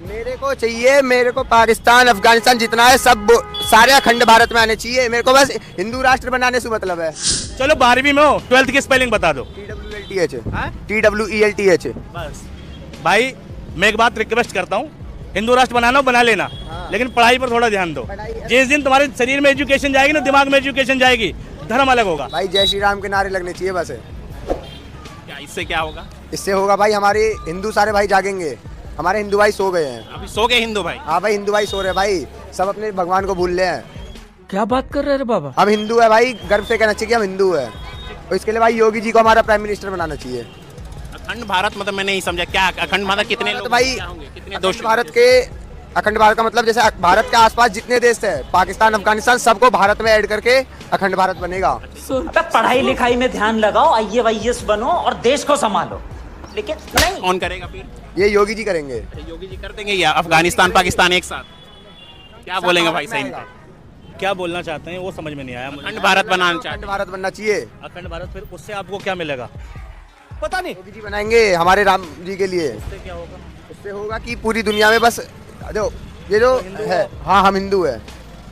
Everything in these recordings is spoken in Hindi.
मेरे को चाहिए, मेरे को पाकिस्तान अफगानिस्तान जितना है सब सारे अखंड भारत में आने चाहिए। मेरे को बस हिंदू राष्ट्र बनाने से मतलब है। चलो 12वीं में हो, 12th की स्पेलिंग बता दो। TWELTH। बस भाई मैं एक बात रिक्वेस्ट करता हूँ, हिंदू राष्ट्र बनाना हो बना लेना, लेकिन पढ़ाई पर थोड़ा ध्यान दो। जिस दिन तुम्हारे शरीर में एजुकेशन जाएगी ना, दिमाग में एजुकेशन जाएगी, धर्म अलग होगा। भाई जय श्री राम के नारे लगने चाहिए बस। क्या इससे क्या होगा? इससे होगा भाई हमारे हिंदू सारे भाई जागेंगे। हमारे हिंदू भाई सो गए हैं। अभी सो गए हिंदू भाई? हाँ भाई हिंदू भाई सो रहे हैं भाई, सब अपने भगवान को भूल रहे हैं। क्या बात कर रहे हैं बाबा? हम हिंदू है भाई, गर्व से कहना चाहिए कि हम हिंदू है। तो इसके लिए भाई योगी जी को हमारा प्राइम मिनिस्टर बनाना चाहिए। अखंड भारत मतलब मैं नहीं समझा, क्या अखंड भारत कितने लोग भाई होंगे? कितने अखंड भारत के, अखंड भारत का मतलब जैसे भारत के आसपास जितने देश है, पाकिस्तान अफगानिस्तान, सबको भारत में ऐड करके अखंड भारत बनेगा। अबे पढ़ाई लिखाई में ध्यान लगाओ, IAS बनो और देश को संभालो। लेकिन नहीं, कौन करेगा फिर? ये योगी जी करेंगे। योगी जी कर देंगे या अफगानिस्तान पाकिस्तान एक साथ? क्या बोलेंगे भाई सही में? क्या बोलना चाहते हैं वो समझ में नहीं आया मुझे। अखंड भारत बनाना अखंड चाहते भारत बनना चाहिए। अखंड भारत, फिर उससे आपको क्या मिलेगा? पता नहीं। योगी जी बनाएंगे हमारे राम जी के लिए। उससे क्या होगा? उससे होगा कि पूरी दुनिया में बस जो ये जो है, हाँ हम हिंदू है।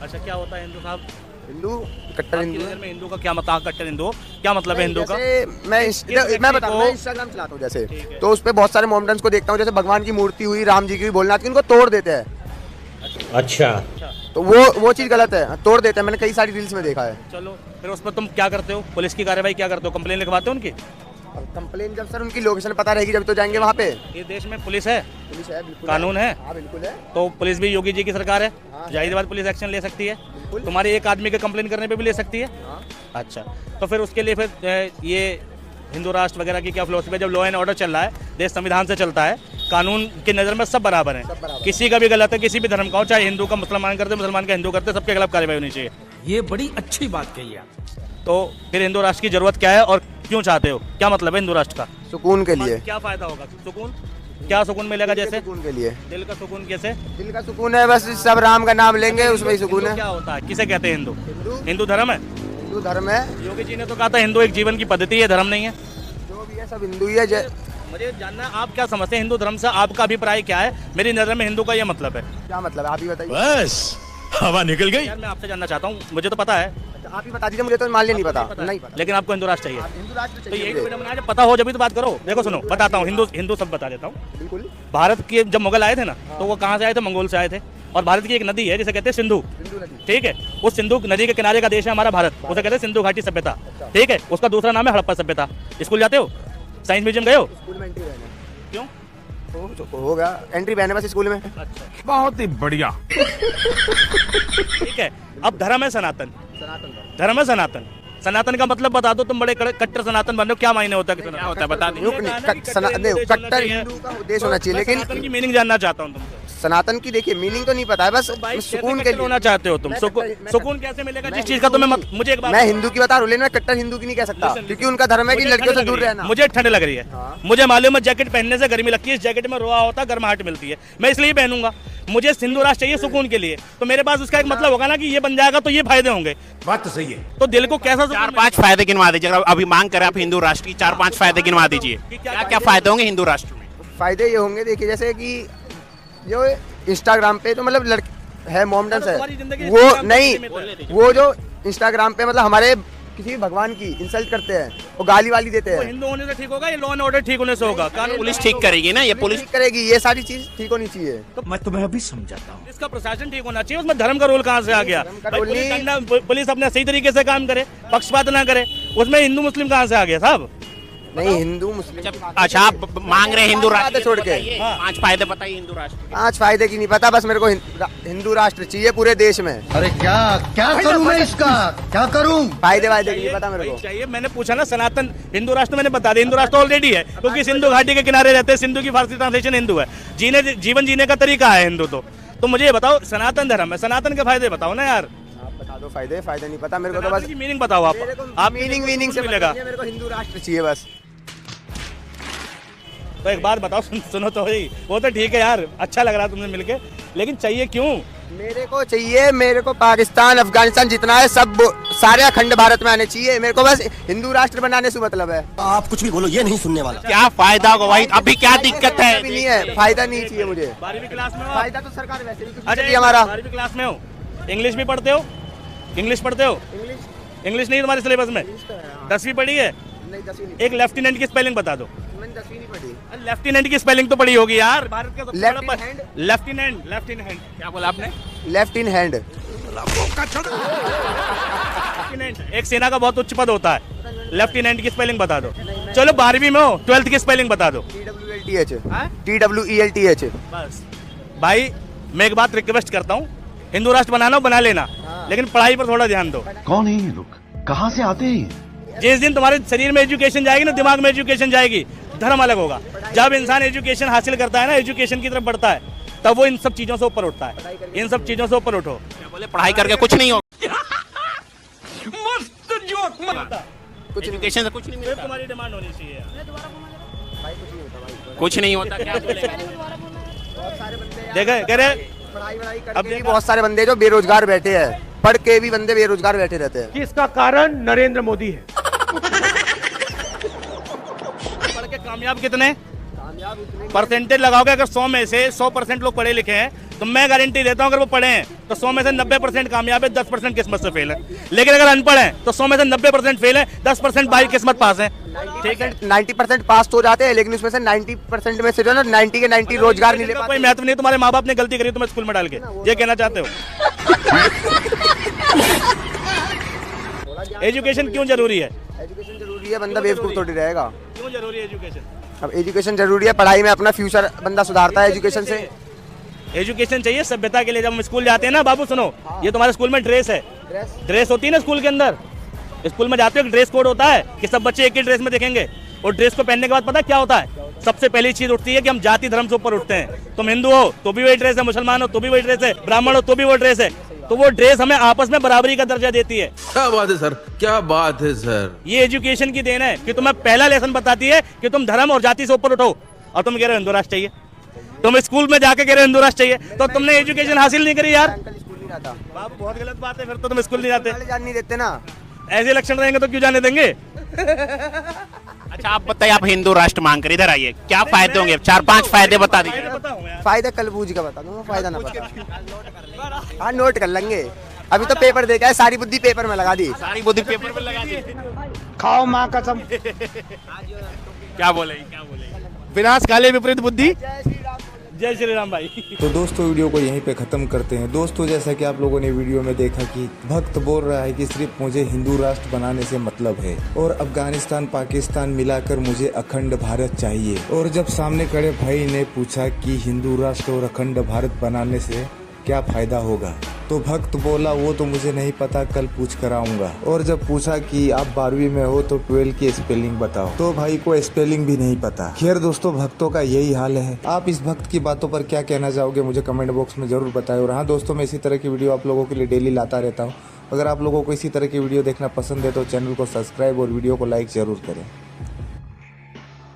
अच्छा क्या होता है हिंदू साहब? हिंदू कट्टर आपकी हिंदू नज़र में हिंदू का क्या मतलब? कट्टर हिंदू क्या मतलब है हिंदू का? जैसे मैं बताऊँ, मैं इंस्टाग्राम चलाता हूँ जैसे, तो उस पर बहुत सारे मोमेंट्स को देखता हूँ, जैसे भगवान की मूर्ति हुई, राम जी की भी बोलना थी, उनको तोड़ देते हैं। अच्छा, तो वो चीज़ गलत है, तोड़ देते हैं। मैंने कई सारी रील्स में देखा है। चलो फिर उस पर तुम क्या करते हो? पुलिस की कार्रवाई क्या करते हो? कंप्लेन लिखवाते हो उनकी? कंप्लेन जब सर उनकी लोकेशन पता रहेगी जब तो जाएंगे वहाँ पे। ये देश में पुलिस है, पुलिस है, बिल्कुल कानून है, हाँ बिल्कुल है। तो पुलिस भी योगी जी की सरकार है, जाहिर बात पुलिस एक्शन ले सकती है। तुम्हारे एक आदमी के कंप्लेन करने पे भी ले सकती है। अच्छा, तो फिर उसके लिए फिर ये हिंदू राष्ट्र वगैरह की क्या फिलोसफी है? जब लॉ एंड ऑर्डर चल रहा है, देश संविधान से चलता है, कानून की नज़र में सब बराबर हैं। किसी का भी गलत है, किसी भी धर्म का हो, चाहे हिंदू का मुसलमान करते, मुसलमान का हिंदू करते, सबके खिलाफ कार्रवाई होनी चाहिए। ये बड़ी अच्छी बात कही आप। तो फिर हिंदू राष्ट्र की जरूरत क्या है और क्यों चाहते हो? क्या मतलब है हिंदू राष्ट्र का? सुकून के लिए। क्या फायदा होगा? सुकून? क्या सुकून मिलेगा? जैसे सुकून के लिए, दिल का सुकून। कैसे दिल का सुकून है? बस सब राम का नाम लेंगे, उसमें ही सुकून है। क्या होता है? किसे कहते हैं हिंदू? हिंदू धर्म है, हिंदू धर्म है। योगी जी ने तो कहा था हिंदू एक जीवन की पद्धति है, धर्म नहीं है। जो भी है सब हिंदू ही है। मुझे जानना है आप क्या समझते हैं हिंदू धर्म से? आपका अभिप्राय क्या है? मेरी नजर में हिंदू का ये मतलब है। क्या मतलब है आप ही बताइए। बस हवा निकल गई। यार मैं आपसे जानना चाहता हूँ, मुझे तो पता है, अच्छा, आप ही बता दीजिए, मुझे तो मान लिया नहीं पता। नहीं पता, लेकिन आपको हिंदू राष्ट्र चाहिए। हिंदू राष्ट्र तो चाहिए यही मुझे। तो मैंने जब पता हो जब भी तो बात करो। देखो सुनो, बताता हूँ, हिंदू सब बता देता हूँ। बिल्कुल। भारत के जब मुगल आए थे ना, तो वो कहाँ से आए थे? मंगोल से आए थे। और भारत की एक नदी है जिसे कहते हैं सिंधु, हिंदू नदी। ठीक है? उस सिंधु नदी के किनारे का देश है हमारा भारत, उसे कहते हैं सिंधु घाटी सभ्यता, ठीक है? उसका दूसरा नाम है हड़प्पा सभ्यता। स्कूल जाते हो? साइंस म्यूजियम गए हो? स्कूल में एंट्री बैन है। क्यों? होगा एंट्री बैन है बस स्कूल में। अच्छा बहुत ही बढ़िया। ठीक है। अब धर्म है सनातन, सनातन धर्म है सनातन। सनातन का मतलब बता दो, तुम बड़े कट्टर सनातन बन रहे हो, क्या मायने होता है? क्या होता है बता दीजिए। कट्टर हिंदू का उद्देश्य होना चाहिए, सनातन की लेकिन मीनिंग जानना चाहता हूँ तुमसे। सनातन की देखिए मीनिंग तो नहीं पता है, बस सुकून के लिए होना चाहते हो तुम? मैं सुकून कैसे मिलेगा जिस चीज का तुम्हें मुझे एक बात, मैं हिंदू की बता रहा हूँ, लेकिन मैं कट्टर हिंदू की नहीं कह सकता, क्योंकि उनका धर्म है कि लड़कियों से दूर रहना। मुझे ठंड लग रही है, मुझे मालूम है जैकेट पहनने से गर्मी लगती है, इस जैकेट में रोआ होता है, गर्माहट मिलती है, मैं इसलिए पहनूंगा। मुझे हिंदू राष्ट्र चाहिए सुकून के लिए, तो मेरे पास उसका एक मतलब होगा ना कि ये बन जाएगा तो ये फायदे होंगे। बात तो सही है। तो दिल को कैसा 4-5 फायदे गिनवा दीजिए। अगर अभी मांग करें आप हिंदू राष्ट्र की, 4-5 फायदे गिनवा दीजिए। क्या क्या फायदे होंगे हिंदू राष्ट्र में? फायदे ये होंगे, देखिए जैसे कि जो इंस्टाग्राम पे तो मतलब लड़के है, मोमडन्स है, वो नहीं, वो जो इंस्टाग्राम पे मतलब हमारे किसी भी भगवान की इंसल्ट करते हैं, वो गाली वाली देते हैं। हिंदू होने से ठीक होगा? ये लॉ एंड ऑर्डर ठीक होने से होगा? कानून पुलिस ठीक करेगी ना, ये पुलिस ठीक करेगी, ये सारी चीज ठीक होनी चाहिए। मैं तुम्हें अभी समझाता हूँ। इसका प्रशासन ठीक होना चाहिए, उसमें धर्म का रोल कहाँ से आ गया? धर्म का भाई, रोल पुलिस अपना सही तरीके से काम करे, पक्षपात ना करे, उसमें हिंदू मुस्लिम कहाँ से आ गया साहब? नहीं हिंदू मुस्लिम अच्छा आप मांग रहे हैं हिंदू राष्ट्र छोड़ के। 5 फायदे बताइए हिंदू राष्ट्र के। 5 फायदे की नहीं पता, बस मेरे को हिंदू राष्ट्र चाहिए पूरे देश में। अरे क्या क्या करूं मैं इसका, क्या करूं? फायदे वायदे की नहीं पता मेरे को। चाहिए, मैंने पूछा ना सनातन हिंदू राष्ट्र, मैंने बता दिया हिंदू राष्ट्र ऑलरेडी है, क्योंकि सिंधु घाटी के किनारे रहते हैं, सिंधु की फारसी ट्रांसलेशन हिंदू है, जीवन जीने का तरीका है हिंदू। तो मुझे ये बताओ सनातन धर्म है, सनातन के फायदे बताओ ना यार। आप बता दो फायदे नहीं पता मेरे को, तो बस मीनिंग बताओ आप मीनिंग से मिलेगा। मेरे को हिंदू राष्ट्र चाहिए बस। तो एक बात बताओ, सुनो तो ही, वो तो ठीक है यार, अच्छा लग रहा है तुमसे मिलके, लेकिन चाहिए क्यों? मेरे को चाहिए, मेरे को पाकिस्तान अफगानिस्तान जितना है सब सारे अखंड भारत में आने चाहिए। मेरे को बस हिंदू राष्ट्र बनाने से मतलब है। आप कुछ भी बोलो, ये नहीं सुनने वाला। क्या फायदा होगा भाई, अभी क्या दिक्कत है? अभी नहीं है, फायदा नहीं चाहिए मुझे। 12वीं क्लास में हो? फायदा तो सरकार वैसे भी कुछ नहीं अच्छा करती हमारा। 12वीं क्लास में हो, इंग्लिश भी पढ़ते हो? इंग्लिश पढ़ते हो? इंग्लिश नहीं तुम्हारे सिलेबस में? 10वीं पढ़ी है? नहीं, 10वीं नहीं। एक लेफ्टिनेंट की स्पेलिंग बता दो। मैंने 10वीं नहीं पढ़ी। लेफ्टिनेंट की स्पेलिंग तो पढ़ी होगी यार, भारत का सबसे लेफ्ट बड़ा in hand? Lieutenant, left in hand. क्या बोला आपने? Left in hand. लेफ्टिनेंट एक सेना का बहुत उच्च पद होता है। लेफ्टिनेंट की स्पेलिंग बता दो। चलो 12वीं में हो, 12th की स्पेलिंग बता दो। TWELTH। बस भाई, मैं एक बात रिक्वेस्ट करता हूँ, हिंदू राष्ट्र बनाना हो बना लेना, लेकिन पढ़ाई पर थोड़ा ध्यान दो। कौन है ये लोग, कहाँ से आते हैं? जिस दिन तुम्हारे शरीर में एजुकेशन जाएगी ना, दिमाग में एजुकेशन जाएगी, धर्म अलग होगा। जब इंसान एजुकेशन हासिल करता है ना, एजुकेशन की तरफ बढ़ता है, तब वो इन सब चीजों से ऊपर उठता है। इन सब चीजों से ऊपर उठो। क्या बोले, पढ़ाई करके कुछ नहीं होगा? कुछ एजुकेशन से कुछ नहीं मिलता, तुम्हारी डिमांड होनी चाहिए यार। कुछ नहीं होता। क्या बोलेंगे? देखा कह रहे पढ़ाई अब करके भी देखा- बहुत सारे बंदे जो बेरोजगार बैठे हैं, पढ़ के भी बंदे बेरोजगार बैठे रहते हैं। इसका कारण नरेंद्र मोदी है। पढ़ के कामयाब कितने परसेंटेज लगाओगे? अगर 100 में से 100% लोग पढ़े लिखे हैं, तो मैं गारंटी देता हूं अगर वो पढ़े हैं तो 100 में से 90% कामयाब है, 10% किस्मत से फेल है। लेकिन अगर अनपढ़ हैं तो 100 में से 90% फेल है, 10% बाई किस्मत पास है। ठीक है, 90% पास तो हो जाते हैं, लेकिन उसमें से 90% में से जो है ना 90 के 90 रोजगार नहीं ले कोई पाते। महत्व नहीं। तुम्हारे माँ बाप ने गलती करी तुम्हें स्कूल में डाल के, ये कहना चाहते हो? एजुकेशन क्यों जरूरी है? एजुकेशन जरूरी है, बंदा बेवकूफ थोड़ी रहेगा। क्यों जरूरी है एजुकेशन? अब एजुकेशन जरूरी है, पढ़ाई में अपना फ्यूचर बंदा सुधारता है एजुकेशन से। एजुकेशन चाहिए सभ्यता के लिए। जब हम स्कूल जाते हैं ना बाबू, सुनो, ये तुम्हारे स्कूल में ड्रेस है, ड्रेस होती है ना स्कूल के अंदर। स्कूल में जाते हो, एक ड्रेस कोड होता है कि सब बच्चे एक ही ड्रेस में दिखेंगे, और ड्रेस को पहनने के बाद पता क्या होता है? सबसे पहली चीज उठती है कि हम जाति धर्म से ऊपर उठते हैं। तुम हिंदू हो तो भी वही ड्रेस है, मुसलमान हो तो भी वही ड्रेस है, ब्राह्मण हो तो भी वो ड्रेस है। तो वो ड्रेस हमें आपस में बराबरी का दर्जा देती है। क्या बात है सर, क्या बात है सर। ये एजुकेशन की देन है कि तुम्हें पहला लेसन बताती है कि तुम धर्म और जाति से ऊपर उठो। और तुम कह रहे हो हिंदू राष्ट्र चाहिए, तुम स्कूल में जाके कह रहे हो हिंदू राष्ट्र चाहिए, तो तुमने एजुकेशन हासिल नहीं करी यार। स्कूल नहीं जाता, बाबू बहुत गलत बात है, फिर तो तुम स्कूल नहीं जाते। जान नहीं देते ना। ऐसे लक्षण रहेंगे तो क्यों जाने देंगे? अच्छा आप बताइए, आप हिंदू राष्ट्र मांग कर इधर आइए, क्या फायदे होंगे? 4-5 फायदे बता दीजिए। फायदा कल बूझ का बता दूंगा, फायदा ना पता। हाँ, नोट कर लेंगे। अभी तो पेपर देखा है, सारी बुद्धि पेपर में लगा दी। सारी बुद्धि पेपर पे लगा दी। खाओ माँ कसम। क्या बोले? विनाश काले विपरीत बुद्धि। जय श्री राम भाई। तो दोस्तों वीडियो को यहीं पे ख़त्म करते हैं। दोस्तों जैसा कि आप लोगों ने वीडियो में देखा कि भक्त बोल रहा है कि सिर्फ मुझे हिंदू राष्ट्र बनाने से मतलब है, और अफगानिस्तान पाकिस्तान मिलाकर मुझे अखंड भारत चाहिए। और जब सामने खड़े भाई ने पूछा कि हिंदू राष्ट्र और अखंड भारत बनाने से क्या फायदा होगा, तो भक्त बोला वो तो मुझे नहीं पता, कल पूछ कर आऊंगा। और जब पूछा कि आप 12वीं में हो तो 12 की स्पेलिंग बताओ, तो भाई को स्पेलिंग भी नहीं पता। खैर दोस्तों, भक्तों का यही हाल है। आप इस भक्त की बातों पर क्या कहना चाहोगे मुझे कमेंट बॉक्स में जरूर बताएं। और हाँ दोस्तों, मैं इसी तरह की वीडियो आप लोगों के लिए डेली लाता रहता हूँ। अगर आप लोगों को इसी तरह की वीडियो देखना पसंद है तो चैनल को सब्सक्राइब और वीडियो को लाइक जरूर करें।